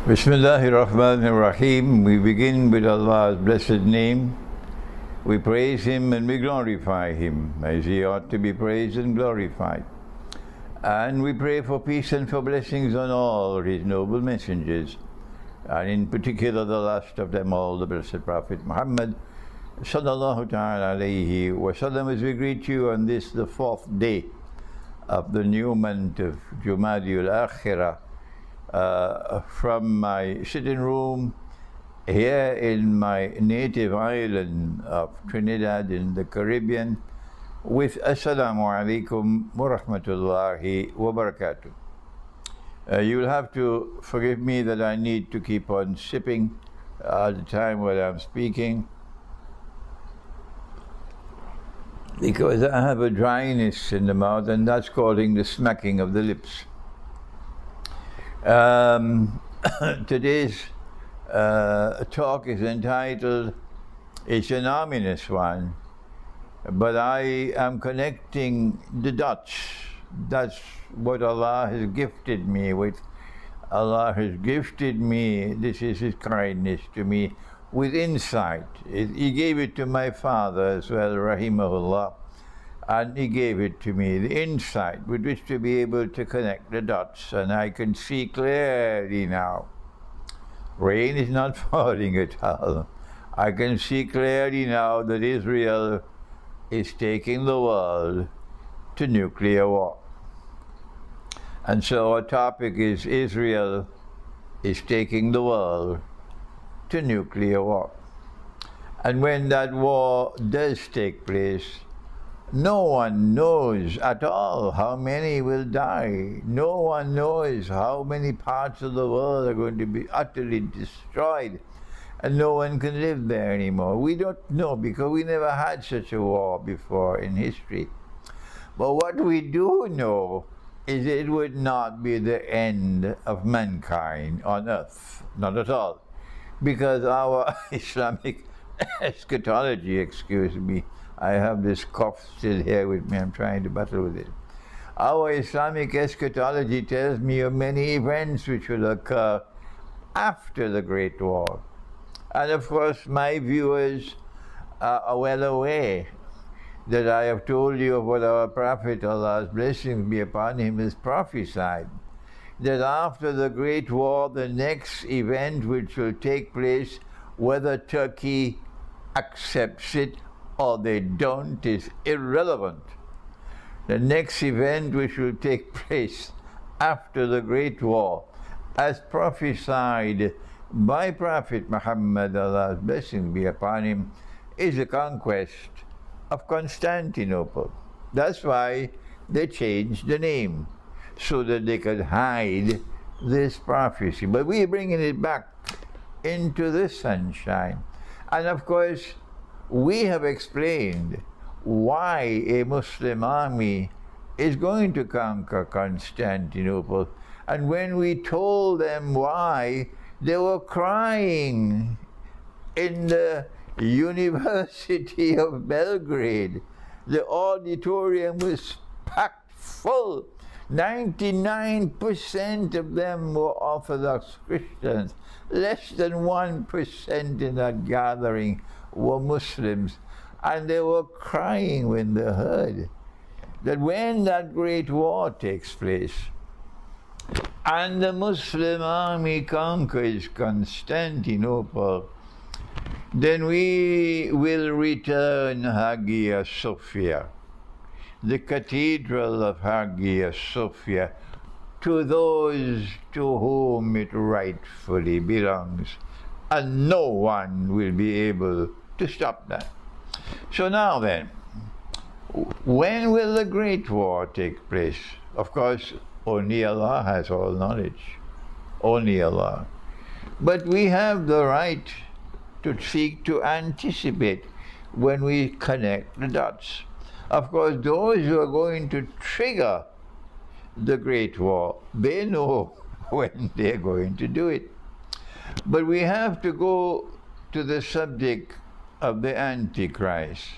Bismillahir Rahmanir Rahim. We begin with Allah's blessed name. We praise Him and we glorify Him as He ought to be praised and glorified. And we pray for peace and for blessings on all His noble messengers, and in particular the last of them all, the blessed Prophet Muhammad sallallahu ta'ala alayhi wa sallam, as we greet you on this, the 4th day of the new month of Jumadil Akhirah, from my sitting room here in my native island of Trinidad in the Caribbean, with Assalamu alaikum wa rahmatullahi wa barakatuh. You'll have to forgive me that I need to keep on sipping all the time while I'm speaking, because I have a dryness in the mouth, and that's causing the smacking of the lips. Today's talk is entitled, it's an ominous one, but I am connecting the dots. That's what Allah has gifted me with. Allah has gifted me, this is His kindness to me, with insight. He gave it to my father as well, rahimahullah, and He gave it to me, the insight with which to be able to connect the dots, and I can see clearly now. Rain is not falling at all. I can see clearly now that Israel is taking the world to nuclear war. And so our topic is Israel is taking the world to nuclear war. And when that war does take place, no one knows at all how many will die. No one knows how many parts of the world are going to be utterly destroyed, and no one can live there anymore. We don't know, because we never had such a war before in history. But what we do know is it would not be the end of mankind on earth, not at all, because our Islamic eschatology, excuse me, I have this cough still here with me, I'm trying to battle with it. Our Islamic eschatology tells me of many events which will occur after the Great War. And of course, my viewers are well aware that I have told you of what our Prophet, Allah's blessings be upon him, has prophesied, that after the Great War, the next event which will take place, whether Turkey accepts it or they don't, is irrelevant. The next event which will take place after the Great War, as prophesied by Prophet Muhammad, Allah's blessings be upon him, is the conquest of Constantinople. That's why they changed the name, so that they could hide this prophecy. But we're bringing it back into the sunshine. And of course, we have explained why a Muslim army is going to conquer Constantinople. And when we told them why, they were crying in the University of Belgrade. The auditorium was packed full. 99% of them were Orthodox Christians. Less than 1% in that gathering were Muslims. And they were crying when they heard that when that great war takes place and the Muslim army conquers Constantinople, then we will return Hagia Sophia, the cathedral of Hagia Sophia, to those to whom it rightfully belongs, and no one will be able to stop that. So now then, when will the Great War take place? Of course, only Allah has all knowledge. Only Allah. But we have the right to seek to anticipate when we connect the dots. Of course, those who are going to trigger the Great War, they know when they're going to do it. But we have to go to the subject of the Antichrist,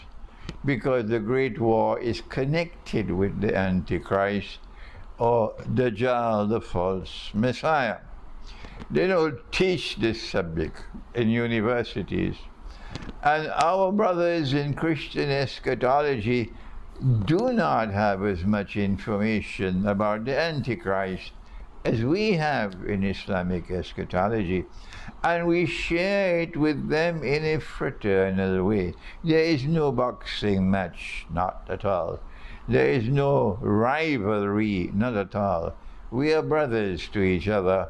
because the Great War is connected with the Antichrist, or Dajjal, the false Messiah. They don't teach this subject in universities. And our brothers in Christian eschatology do not have as much information about the Antichrist as we have in Islamic eschatology. And we share it with them in a fraternal way. There is no boxing match, not at all. There is no rivalry, not at all. We are brothers to each other,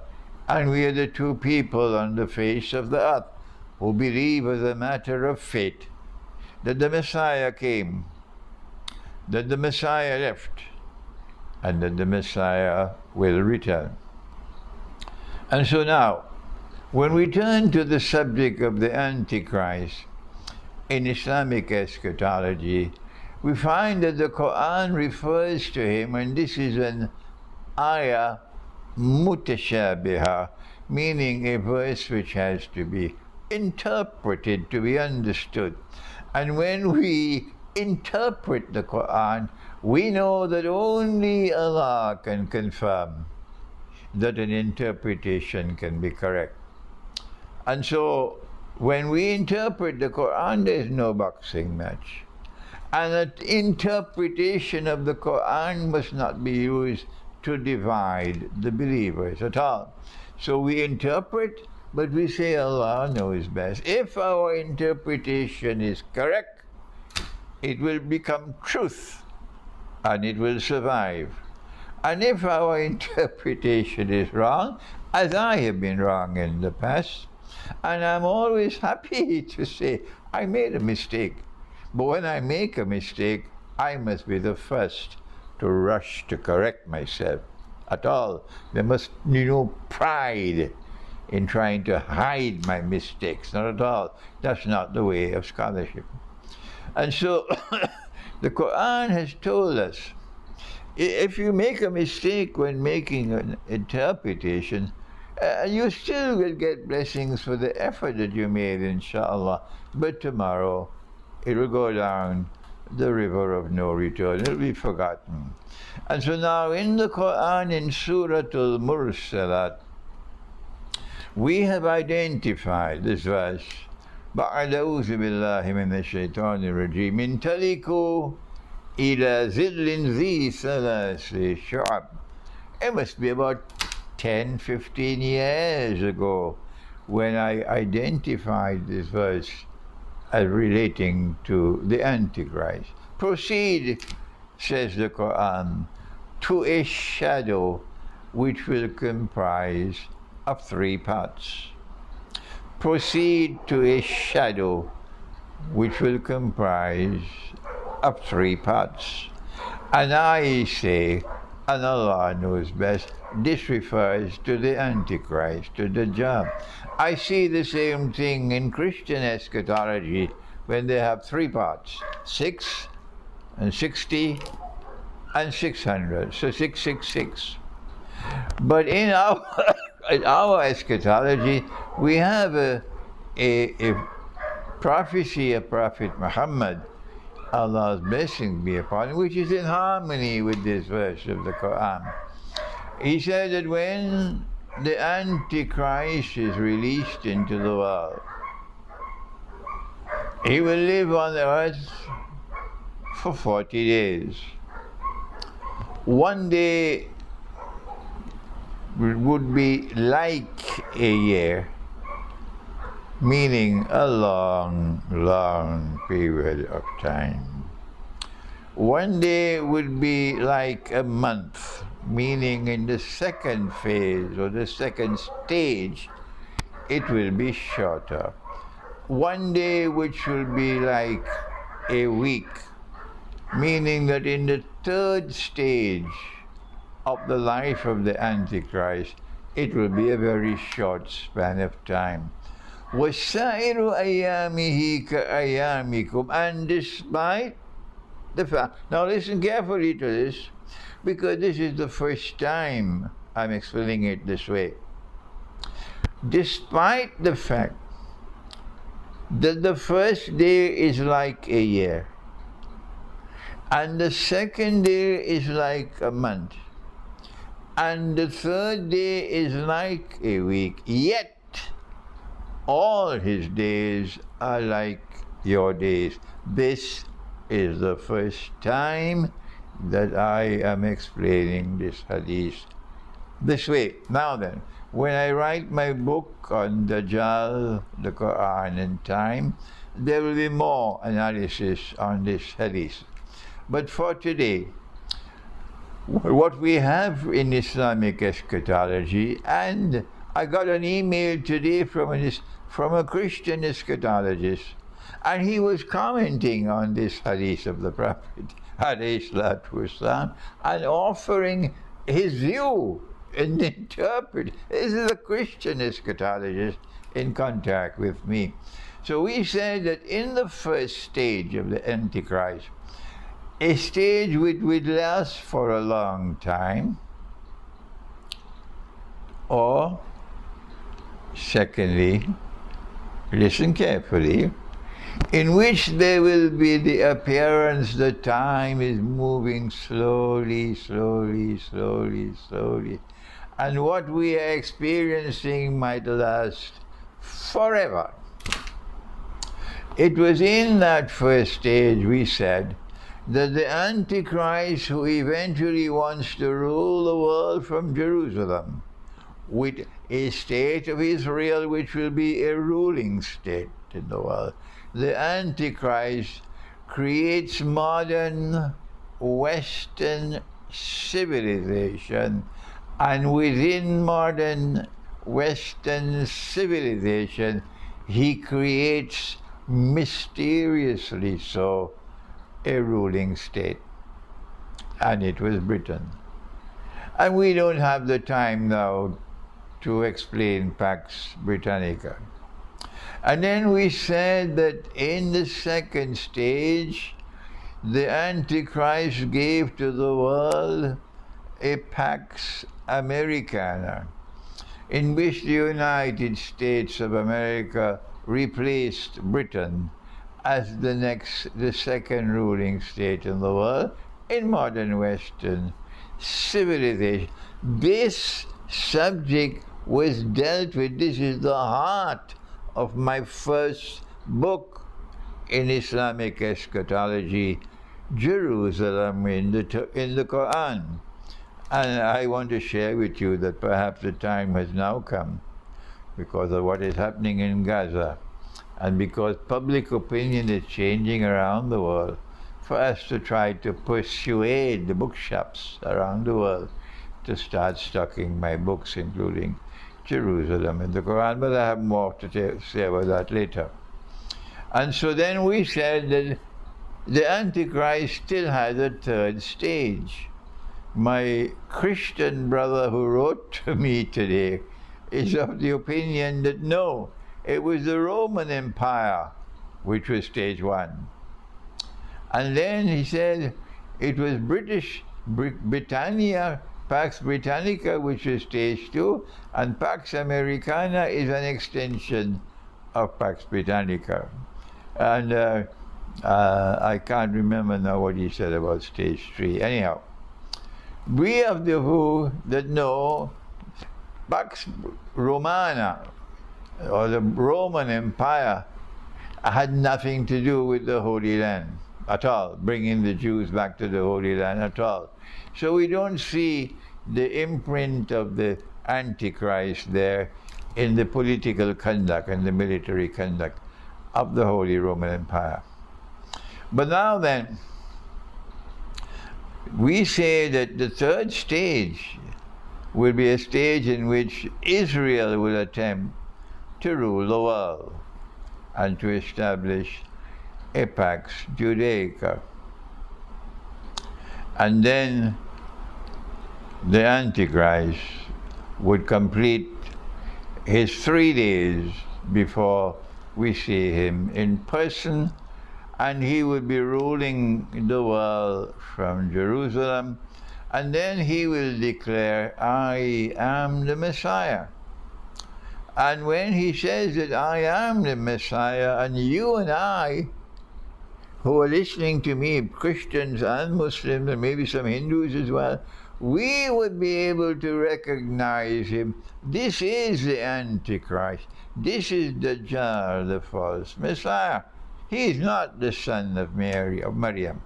and we are the two people on the face of the earth who believe as a matter of faith that the Messiah came, that the Messiah left, and that the Messiah will return. And so now, when we turn to the subject of the Antichrist in Islamic eschatology, we find that the Quran refers to him, and this is an ayah mutashabiha, meaning a verse which has to be interpreted to be understood. And when we interpret the Quran, we know that only Allah can confirm that an interpretation can be correct. And so, when we interpret the Quran, there is no boxing match. And an interpretation of the Quran must not be used to divide the believers at all. So we interpret, but we say Allah knows best. If our interpretation is correct, it will become truth, and it will survive. And if our interpretation is wrong, as I have been wrong in the past, and I'm always happy to say I made a mistake. But when I make a mistake, I must be the first to rush to correct myself at all. There must be no pride in trying to hide my mistakes, not at all. That's not the way of scholarship. And so the Quran has told us, if you make a mistake when making an interpretation, you still will get blessings for the effort that you made, inshallah. But tomorrow, it will go down the river of no return. It will be forgotten. And so now in the Quran, in Surah Al-Mursalat, we have identified this verse. بعد أعوذ بالله من الشيطان الرجيم انطلقوا إلى ظل ذي ثلاث شعب. It must be about 10, 15 years ago when I identified this verse as relating to the Antichrist. Proceed, says the Quran, to a shadow which will comprise of 3 parts. Proceed to a shadow which will comprise of 3 parts. And I say, and Allah knows best, this refers to the Antichrist, to the Dajjal. I see the same thing in Christian eschatology when they have 3 parts, 6 and 60 and 600, so 666. But in our eschatology, we have a prophecy of Prophet Muhammad, Allah's blessing be upon him, which is in harmony with this verse of the Quran. He said that when the Antichrist is released into the world, he will live on the earth for 40 days. One day would be like a year, meaning a long, long period of time. One day would be like a month, meaning in the second phase or the second stage, it will be shorter. One day which will be like a week, meaning that in the third stage of the life of the Antichrist, it will be a very short span of time. وَالسَّائِرُ أَيَّامِهِ كَأَيَّامِكُمْ. And despite the fact, now listen carefully to this, because this is the first time I'm explaining it this way. Despite the fact that the first day is like a year, and the second day is like a month, and the third day is like a week. Yet all his days are like your days. This is the first time that I am explaining this hadith this way. Now then, when I write my book on Dajjal, the Quran and time, there will be more analysis on this hadith. But for today, what we have in Islamic eschatology, and I got an email today from a Christian eschatologist, and he was commenting on this hadith of the Prophet ﷺ and offering his view and interpret. This is a Christian eschatologist in contact with me. So we said that in the first stage of the Antichrist, a stage which would last for a long time, or secondly, listen carefully, in which there will be the appearance that time is moving slowly, slowly, slowly, slowly, and what we are experiencing might last forever. It was in that first stage, we said, that the Antichrist, who eventually wants to rule the world from Jerusalem, with a state of Israel which will be a ruling state in the world, the Antichrist creates modern Western civilization, and within modern Western civilization, he creates, mysteriously so, a ruling state. And it was Britain. And we don't have the time now to explain Pax Britannica. And then we said that in the second stage, the Antichrist gave to the world a Pax Americana, in which the United States of America replaced Britain as the second ruling state in the world in modern Western civilization. This subject was dealt with. This is the heart of my first book in Islamic eschatology, Jerusalem in the Quran. And I want to share with you that perhaps the time has now come, because of what is happening in Gaza, and because public opinion is changing around the world, for us to try to persuade the bookshops around the world to start stocking my books, including Jerusalem and the Quran. But I have more to say about that later. And so then we said that the Antichrist still has a third stage. My Christian brother who wrote to me today is of the opinion that no, it was the Roman Empire which was stage one. And then he said it was Britannia, Pax Britannica, which is stage two, and Pax Americana is an extension of Pax Britannica. And I can't remember now what he said about stage three. Anyhow, we have the view that no, Pax Romana, or the Roman Empire, had nothing to do with the Holy Land at all, bringing the Jews back to the Holy Land at all. So we don't see the imprint of the Antichrist there in the political conduct and the military conduct of the Holy Roman Empire. But now then, we say that the third stage will be a stage in which Israel will attempt to rule the world and to establish a Pax Judaica. And then the Antichrist would complete his 3 days before we see him in person, and he would be ruling the world from Jerusalem, and then he will declare, I am the Messiah. And when he says that I am the Messiah, and you and I, who are listening to me, Christians and Muslims, and maybe some Hindus as well, we would be able to recognize him. This is the Antichrist. This is Dajjal, the false Messiah. He is not the son of Mary, of Maryam.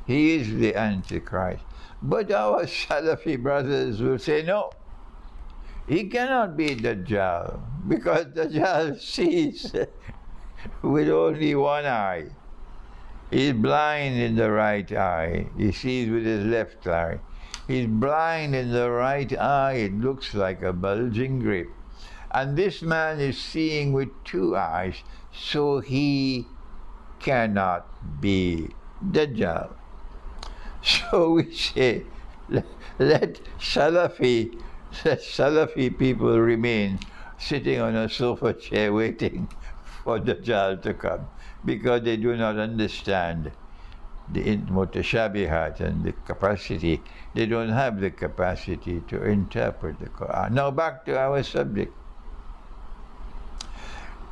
He is the Antichrist. But our Salafi brothers will say, no, he cannot be Dajjal, because Dajjal sees with only one eye. He's blind in the right eye. He sees with his left eye. He's blind in the right eye. It looks like a bulging grape. And this man is seeing with two eyes, so he cannot be Dajjal. So we say, let Salafi people remain sitting on a sofa chair waiting for Dajjal to come, because they do not understand the mutashabihat and the capacity. They don't have the capacity to interpret the Quran. Now back to our subject.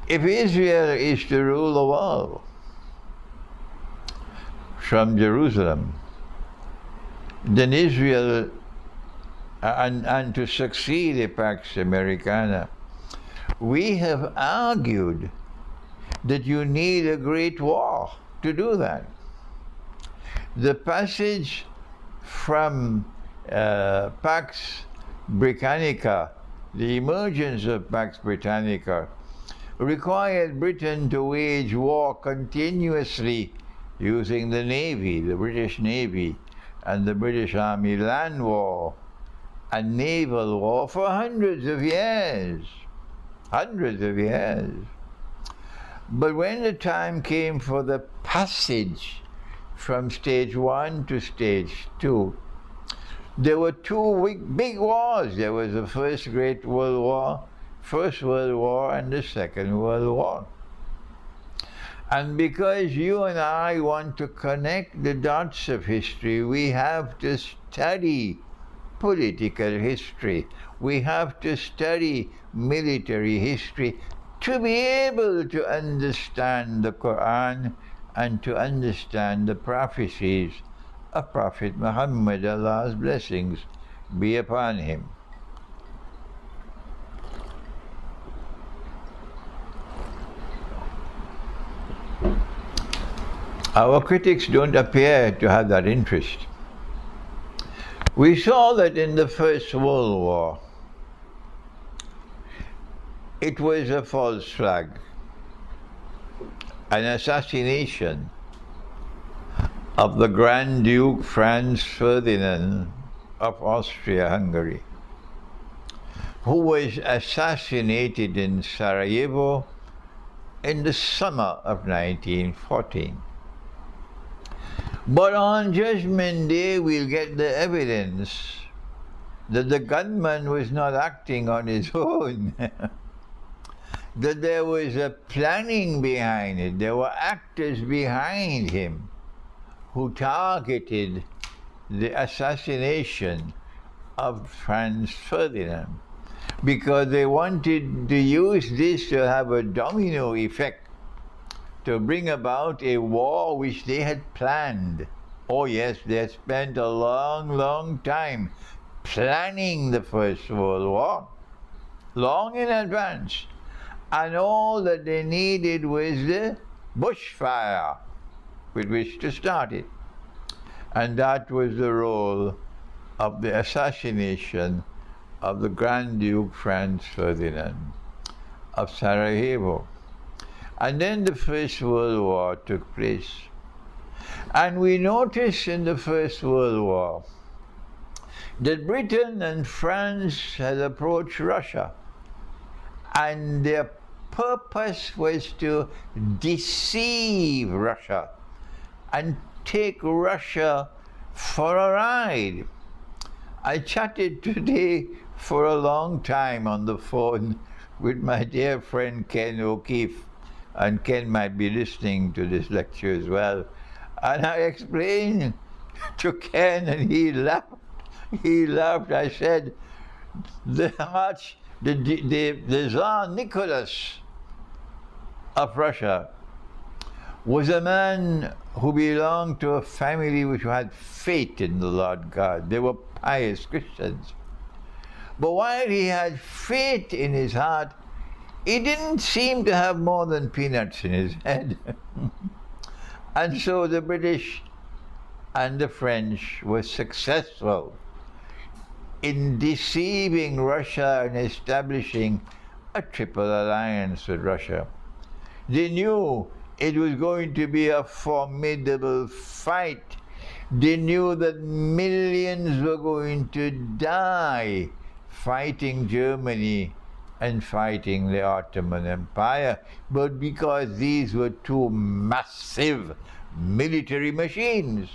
If Israel is to rule the world from Jerusalem, then Israel, and to succeed a Pax Americana, we have argued that you need a great war to do that. The passage from Pax Britannica, the emergence of Pax Britannica, required Britain to wage war continuously using the Navy, the British Navy, and the British Army land war and naval war for hundreds of years. Hundreds of years. But when the time came for the passage from stage 1 to stage 2, there were two big wars. There was the First Great World War, First World War, and the Second World War. And because you and I want to connect the dots of history, we have to study political history. We have to study military history to be able to understand the Quran and to understand the prophecies of Prophet Muhammad, Allah's blessings be upon him. Our critics don't appear to have that interest. We saw that in the First World War, it was a false flag, an assassination of the Grand Duke Franz Ferdinand of Austria-Hungary, who was assassinated in Sarajevo in the summer of 1914. But on Judgment Day, we'll get the evidence that the gunman was not acting on his own, that there was a planning behind it. There were actors behind him who targeted the assassination of Franz Ferdinand, because they wanted to use this to have a domino effect, to bring about a war which they had planned. Oh yes, they had spent a long, long time planning the First World War, long in advance. And all that they needed was the bushfire with which to start it. And that was the role of the assassination of the Grand Duke Franz Ferdinand of Sarajevo. And then the First World War took place. And we notice in the First World War that Britain and France had approached Russia, and their purpose was to deceive Russia and take Russia for a ride. I chatted today for a long time on the phone with my dear friend Ken O'Keefe, and Ken might be listening to this lecture as well. And I explained to Ken, and he laughed. He laughed. I said, the Tsar Nicholas of Russia was a man who belonged to a family which had faith in the Lord God. They were pious Christians. But while he had faith in his heart, he didn't seem to have more than peanuts in his head. And so the British and the French were successful in deceiving Russia and establishing a triple alliance with Russia. They knew it was going to be a formidable fight. They knew that millions were going to die fighting Germany and fighting the Ottoman Empire, but because these were two massive military machines.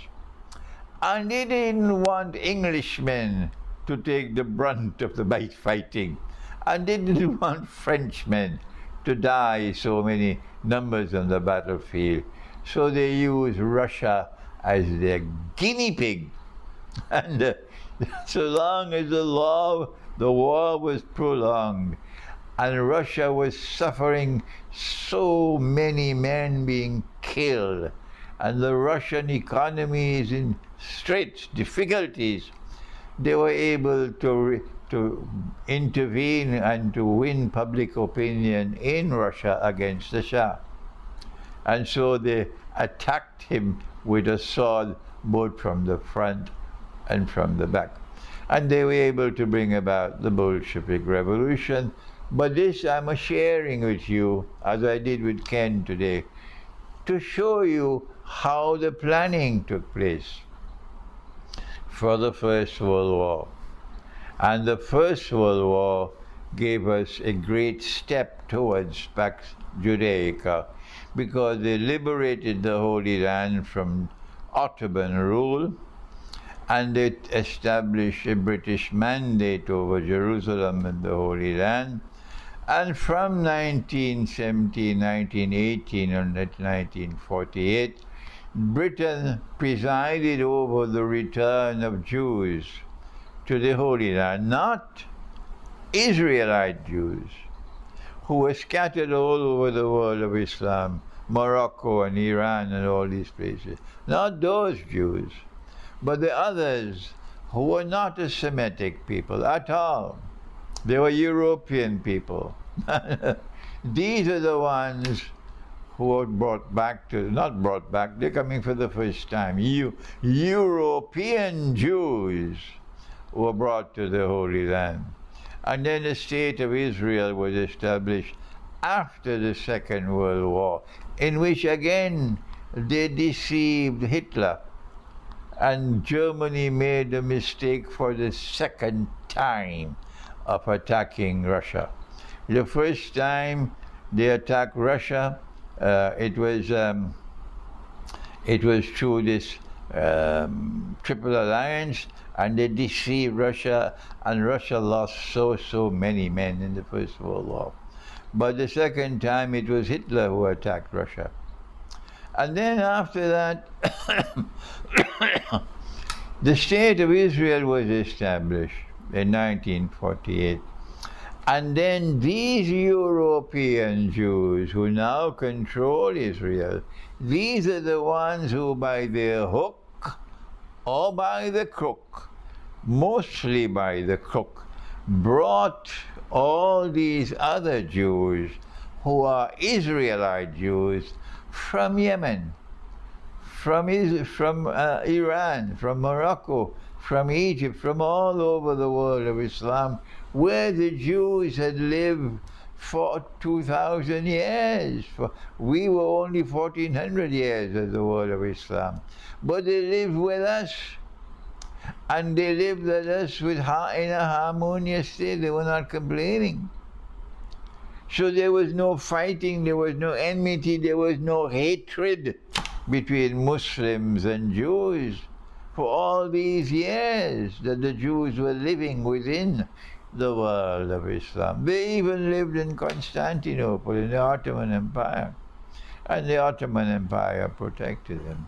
And they didn't want Englishmen to take the brunt of the fighting, and they didn't want Frenchmen to die so many numbers on the battlefield. So they used Russia as their guinea pig. And so long as the war was prolonged, and Russia was suffering so many men being killed, and the Russian economy is in straits, difficulties, they were able to intervene and to win public opinion in Russia against the Shah. And so they attacked him with a sword both from the front and from the back. And they were able to bring about the Bolshevik Revolution. But this I'm sharing with you, as I did with Ken today, to show you how the planning took place for the First World War. And the First World War gave us a great step towards Pax Judaica, because they liberated the Holy Land from Ottoman rule, and they established a British mandate over Jerusalem and the Holy Land. And from 1917, 1918, and 1948, Britain presided over the return of Jews to the Holy Land, not Israelite Jews, who were scattered all over the world of Islam, Morocco and Iran and all these places. Not those Jews, but the others who were not a Semitic people at all. They were European people. These are the ones who were brought back to, not brought back, they're coming for the first time. European Jews were brought to the Holy Land. And then the state of Israel was established after the Second World War, in which again they deceived Hitler, and Germany made the mistake for the second time of attacking Russia. The first time they attacked Russia, it was through this Triple Alliance, and they deceived Russia, and Russia lost so many men in the First World War. But the second time it was Hitler who attacked Russia. And then after that, the State of Israel was established in 1948. And then these European Jews who now control Israel, these are the ones who by the hook or by the crook, mostly by the crook, brought all these other Jews who are Israelite Jews from Yemen, from Iran, from Morocco, from Egypt, from all over the world of Islam, where the Jews had lived for 2,000 years. We were only 1,400 years of the world of Islam. But they lived with us, and they lived with us in a harmonious state. They were not complaining. So there was no fighting, there was no enmity, there was no hatred between Muslims and Jews for all these years that the Jews were living within the world of Islam. They even lived in Constantinople, in the Ottoman Empire, and the Ottoman Empire protected them.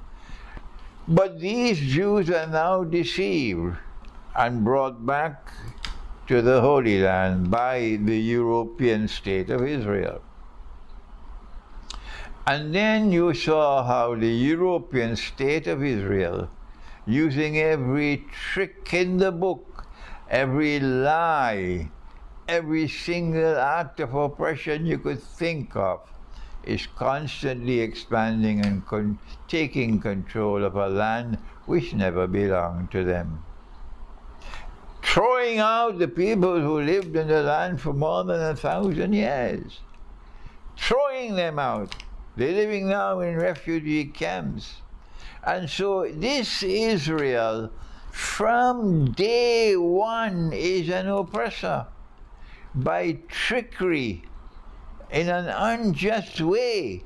But these Jews are now deceived and brought back to the Holy Land by the European state of Israel. And then you saw how the European state of Israel, using every trick in the book, every lie, every single act of oppression you could think of, is constantly expanding and taking control of a land which never belonged to them. Throwing out the people who lived in the land for more than 1,000 years. Throwing them out. They're living now in refugee camps. And so this Israel, from day one, is an oppressor. By trickery, in an unjust way,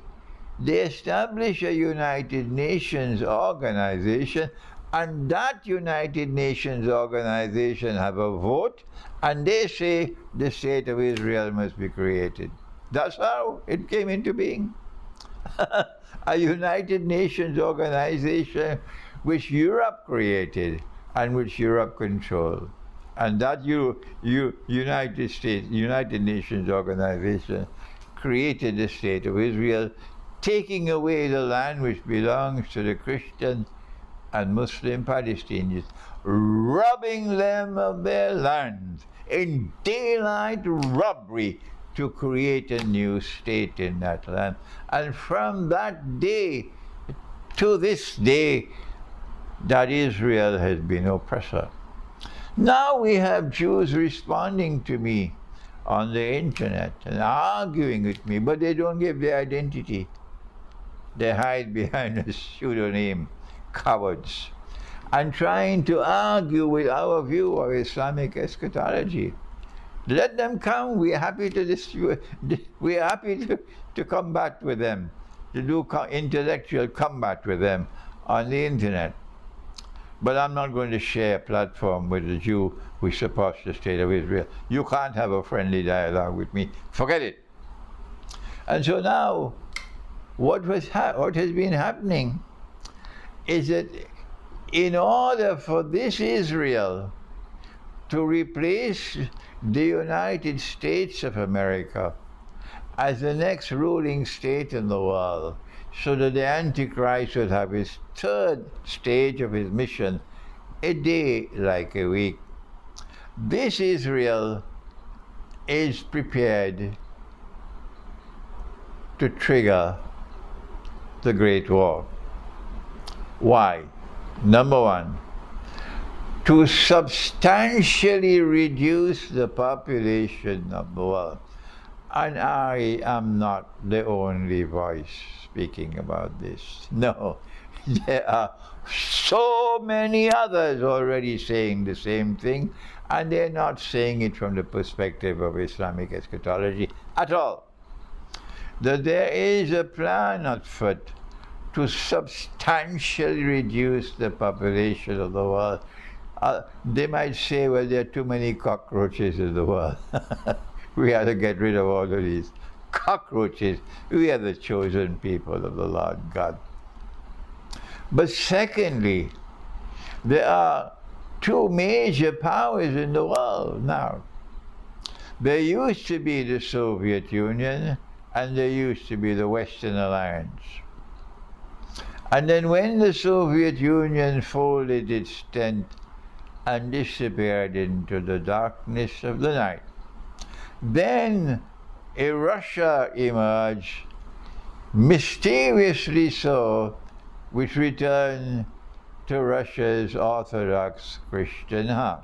they establish a United Nations organization, and that United Nations organization have a vote, and they say the state of Israel must be created. That's how it came into being. A United Nations organization which Europe created and which Europe controlled. And that United Nations organization created the state of Israel, taking away the land which belongs to the Christian and Muslim Palestinians, robbing them of their land in daylight robbery to create a new state in that land. And from that day to this day, that Israel has been oppressor. Now we have Jews responding to me on the internet and arguing with me, but they don't give their identity. They hide behind a pseudonym, cowards, and trying to argue with our view of Islamic eschatology. Let them come. We're happy to combat with them, to do intellectual combat with them on the internet. But I'm not going to share a platform with a Jew who supports the state of Israel. You can't have a friendly dialogue with me. Forget it. And so now, what has been happening is that in order for this Israel to replace the United States of America as the next ruling state in the world, so that the Antichrist would have his third stage of his mission, a day like a week. This Israel is prepared to trigger the Great War. Why? Number one, to substantially reduce the population of the world. And I am not the only voice speaking about this. No, there are so many others already saying the same thing, and they're not saying it from the perspective of Islamic eschatology at all. That there is a plan afoot to substantially reduce the population of the world. They might say, well, there are too many cockroaches in the world. We have to get rid of all of these cockroaches. We are the chosen people of the Lord God. But secondly, there are two major powers in the world now. There used to be the Soviet Union, and there used to be the Western Alliance. And then when the Soviet Union folded its tent and disappeared into the darkness of the night, then a Russia emerged, mysteriously so, which returned to Russia's Orthodox Christian heart.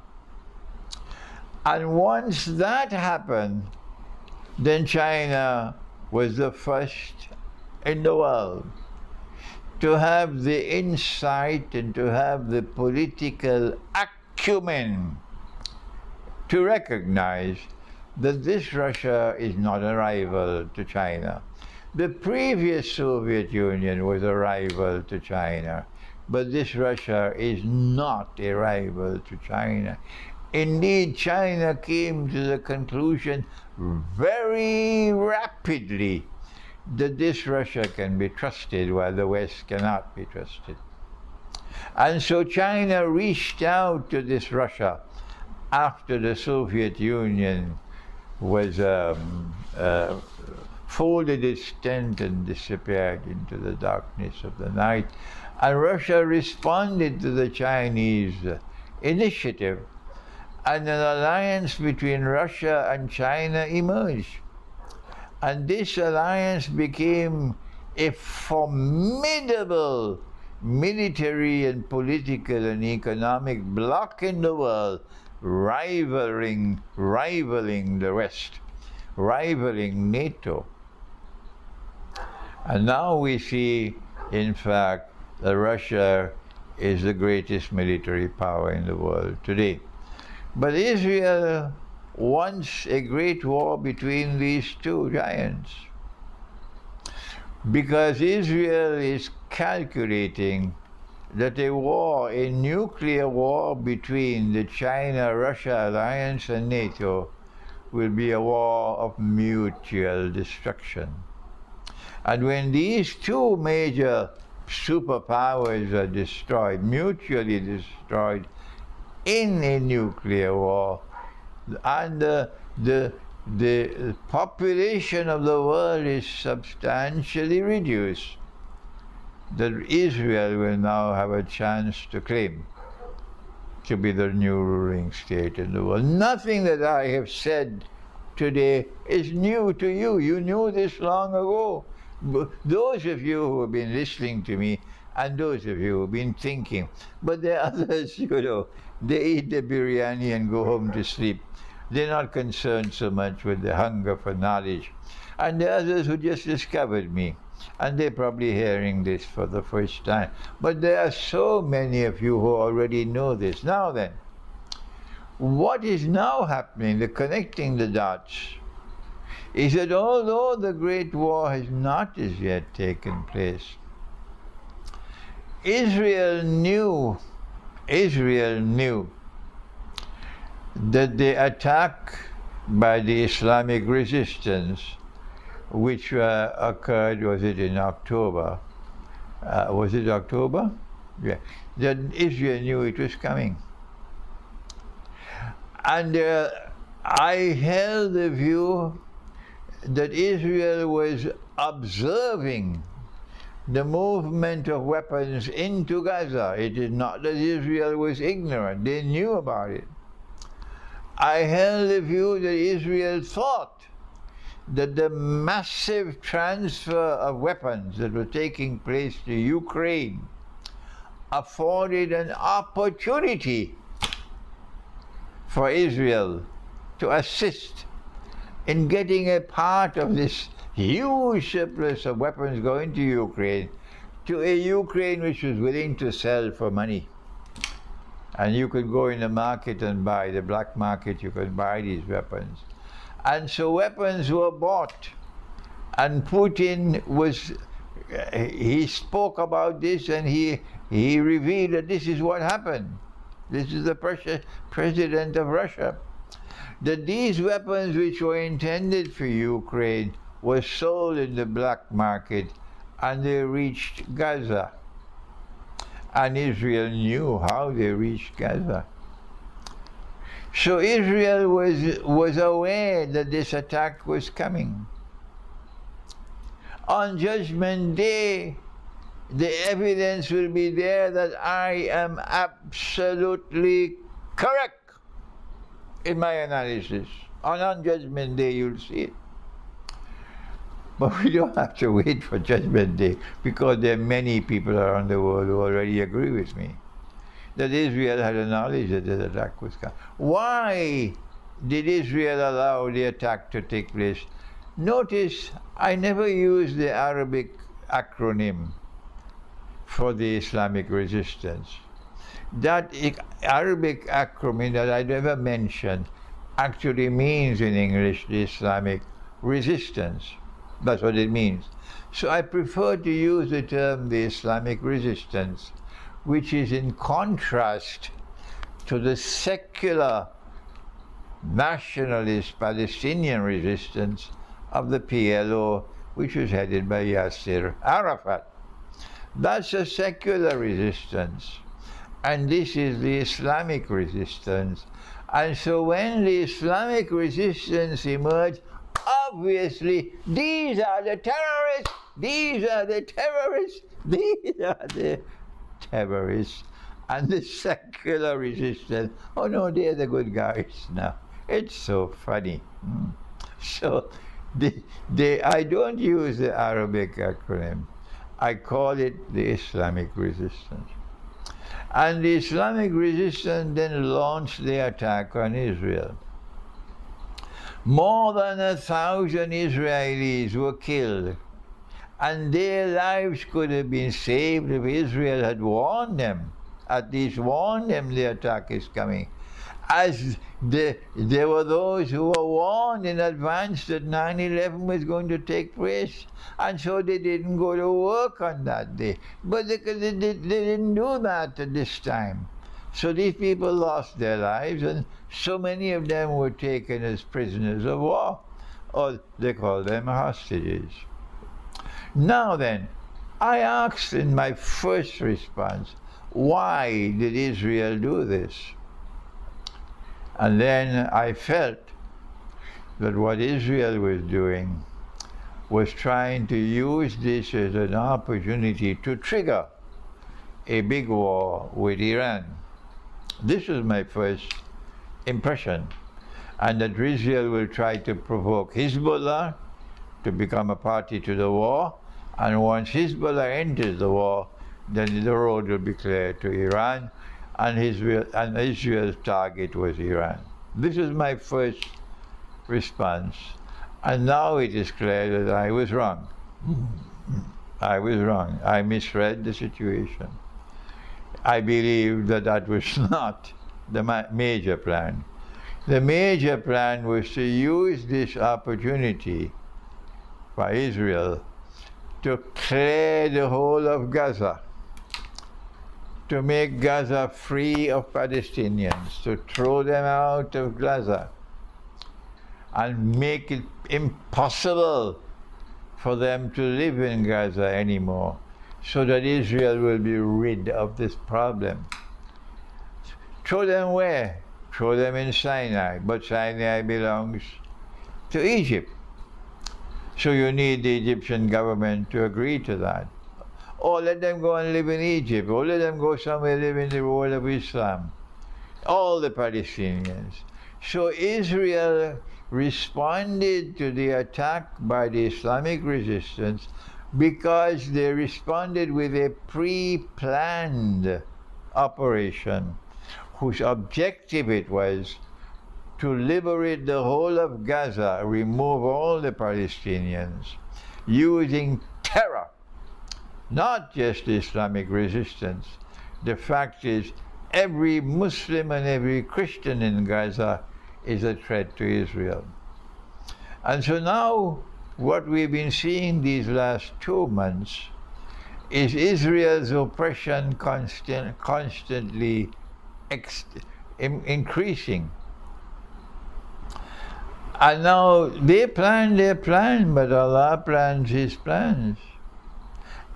And once that happened, then China was the first in the world to have the insight and to have the political acumen to recognize that this Russia is not a rival to China. The previous Soviet Union was a rival to China, but this Russia is not a rival to China. Indeed, China came to the conclusion very rapidly that this Russia can be trusted while the West cannot be trusted. And so China reached out to this Russia after the Soviet Union was folded its tent and disappeared into the darkness of the night. And Russia responded to the Chinese initiative, and an alliance between Russia and China emerged. And this alliance became a formidable military and political and economic bloc in the world, rivaling the West, rivaling NATO. And now we see, in fact, that Russia is the greatest military power in the world today. But Israel wants a great war between these two giants, because Israel is calculating that a war, a nuclear war between the China-Russia alliance and NATO, will be a war of mutual destruction. And when these two major superpowers are destroyed, mutually destroyed in a nuclear war, and the population of the world is substantially reduced, that Israel will now have a chance to claim to be the new ruling state in the world. Nothing that I have said today is new to you. You knew this long ago. Those of you who have been listening to me, and those of you who have been thinking. But there are others, you know, they eat the biryani and go home to sleep. They're not concerned so much with the hunger for knowledge. And there are others who just discovered me, and they're probably hearing this for the first time. But there are so many of you who already know this. Now then, what is now happening, the connecting the dots, is that although the Great War has not as yet taken place, Israel knew that the attack by the Islamic resistance, which occurred, was it in October? Was it October? Yeah. That Israel knew it was coming. And I held the view that Israel was observing the movement of weapons into Gaza. It is not that Israel was ignorant. They knew about it. I held the view that Israel thought that the massive transfer of weapons that were taking place to Ukraine afforded an opportunity for Israel to assist in getting a part of this huge surplus of weapons going to Ukraine, to a Ukraine which was willing to sell for money. And you could go in the market and buy, the black market, you could buy these weapons. And so weapons were bought. And Putin was, he spoke about this, and he revealed that this is what happened. This is the president of Russia. That these weapons which were intended for Ukraine were sold in the black market, and they reached Gaza. And Israel knew how they reached Gaza. So Israel was aware that this attack was coming. On Judgment Day, the evidence will be there that I am absolutely correct in my analysis. On Judgment Day, you'll see it. But we don't have to wait for Judgment Day, because there are many people around the world who already agree with me that Israel had a knowledge that the attack was coming. Why did Israel allow the attack to take place? Notice I never used the Arabic acronym for the Islamic resistance. That Arabic acronym that I never mentioned actually means in English the Islamic resistance. That's what it means. So I prefer to use the term the Islamic resistance, which is in contrast to the secular nationalist Palestinian resistance of the PLO, which was headed by Yasser Arafat. That's a secular resistance, and this is the Islamic resistance. And so when the Islamic resistance emerged, of obviously, these are the terrorists, these are the terrorists, these are the terrorists. And the secular resistance, oh no, they're the good guys now. It's so funny. So I don't use the Arabic acronym. I call it the Islamic resistance. And the Islamic resistance then launched the attack on Israel. More than 1,000 Israelis were killed, and their lives could have been saved if Israel had warned them, at least warned them the attack is coming. As there were those who were warned in advance that 9/11 was going to take place, and so they didn't go to work on that day. But they didn't do that at this time. So these people lost their lives, and so many of them were taken as prisoners of war, or they call them hostages. Now then, I asked in my first response, why did Israel do this? And then I felt that what Israel was doing was trying to use this as an opportunity to trigger a big war with Iran. This was my first impression, and that Israel will try to provoke Hezbollah to become a party to the war, and once Hezbollah enters the war, then the road will be clear to Iran, and Israel's target was Iran. This is my first response, and now it is clear that I was wrong. I was wrong. I misread the situation. I believe that that was not the major plan. The major plan was to use this opportunity by Israel to clear the whole of Gaza, to make Gaza free of Palestinians, to throw them out of Gaza, and make it impossible for them to live in Gaza anymore, so that Israel will be rid of this problem. Throw them where? Throw them in Sinai, but Sinai belongs to Egypt. So you need the Egyptian government to agree to that. Or let them go and live in Egypt, or let them go somewhere live in the world of Islam. All the Palestinians. So Israel responded to the attack by the Islamic resistance because they responded with a pre-planned operation whose objective it was to liberate the whole of Gaza, remove all the Palestinians, using terror, not just Islamic resistance. The fact is, every Muslim and every Christian in Gaza is a threat to Israel. And so now, what we've been seeing these last 2 months is Israel's oppression constantly increasing. And now they plan their plan, but Allah plans His plans.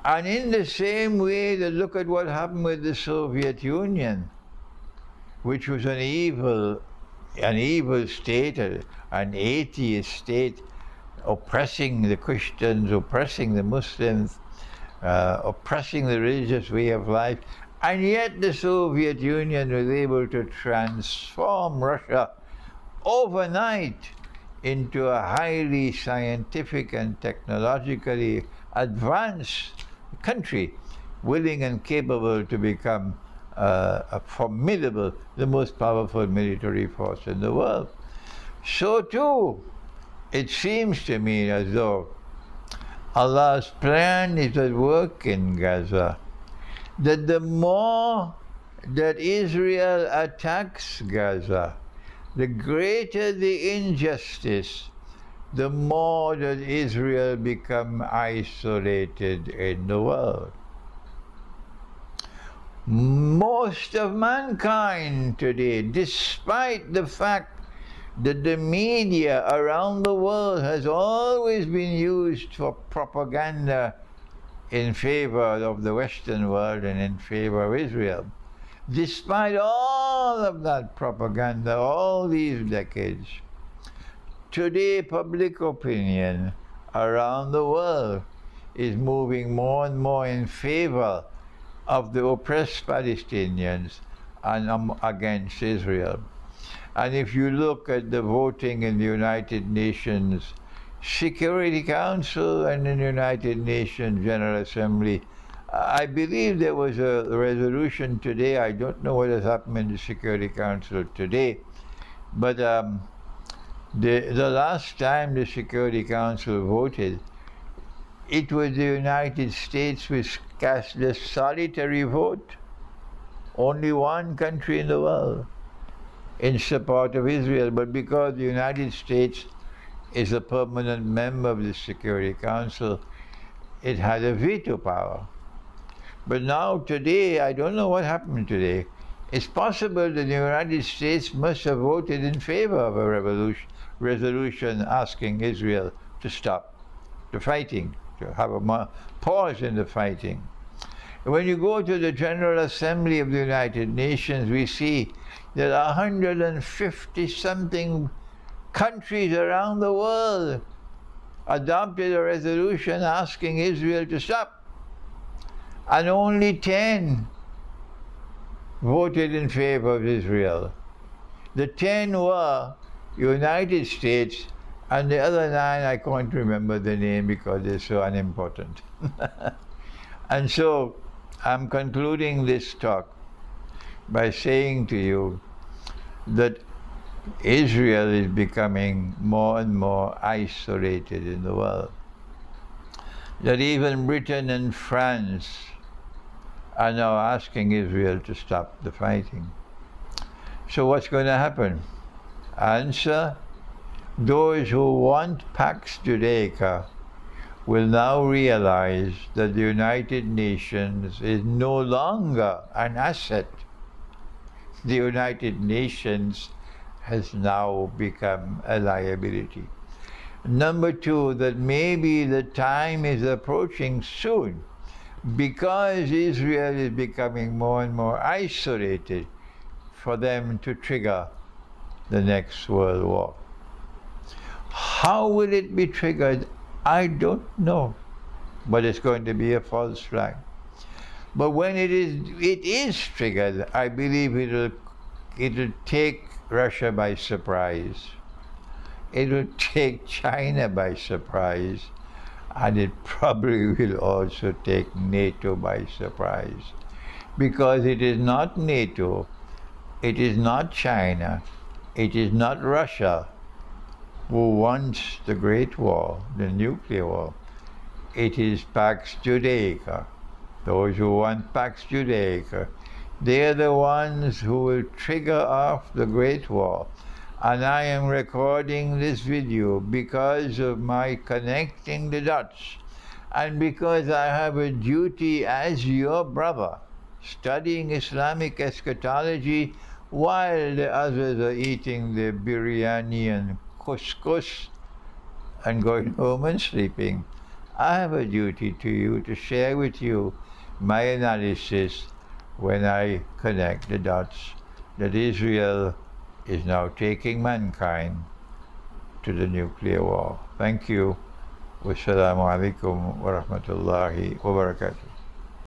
And in the same way that look at what happened with the Soviet Union, which was an evil state, an atheist state, oppressing the Christians, oppressing the Muslims, oppressing the religious way of life, and yet the Soviet Union was able to transform Russia overnight into a highly scientific and technologically advanced country, willing and capable to become a formidable, the most powerful military force in the world. So too, it seems to me as though Allah's plan is at work in Gaza, that the more that Israel attacks Gaza, the greater the injustice, the more that Israel becomes isolated in the world. Most of mankind today, despite the fact that the media around the world has always been used for propaganda in favor of the Western world and in favor of Israel, despite all of that propaganda, all these decades, today public opinion around the world is moving more and more in favor of the oppressed Palestinians and against Israel. And if you look at the voting in the United Nations Security Council and in the United Nations General Assembly, I believe there was a resolution today. I don't know what has happened in the Security Council today, but the last time the Security Council voted, it was the United States which cast the solitary vote, only one country in the world, in support of Israel. But because the United States is a permanent member of the Security Council, it had a veto power. But now today, I don't know what happened today. It's possible that the United States must have voted in favor of a resolution asking Israel to stop the fighting, to have a pause in the fighting. When you go to the General Assembly of the United Nations, we see that 150-something countries around the world adopted a resolution asking Israel to stop. And only 10 voted in favor of Israel. The 10 were United States, and the other 9, I can't remember the name because they're so unimportant. And so I'm concluding this talk by saying to you that Israel is becoming more and more isolated in the world. That even Britain and France are now asking Israel to stop the fighting. So what's going to happen? Answer: those who want Pax Judaica will now realize that the United Nations is no longer an asset. The United Nations has now become a liability. Number 2, that maybe the time is approaching soon, because Israel is becoming more and more isolated, for them to trigger the next world war. How will it be triggered? I don't know, but it's going to be a false flag. But when it is triggered, I believe it'll take Russia by surprise. It will take China by surprise, and it probably will also take NATO by surprise. Because it is not NATO, it is not China, it is not Russia who wants the Great War, the nuclear war. It is Pax Judaica. Those who want Pax Judaica, they are the ones who will trigger off the Great War. And I am recording this video because of my connecting the dots, and because I have a duty as your brother, studying Islamic eschatology while the others are eating their biryani and couscous and going home and sleeping. I have a duty to you to share with you my analysis when I connect the dots that Israel is now taking mankind to the nuclear war. Thank you. Wassalamu alaikum wa rahmatullahi wa barakatuh.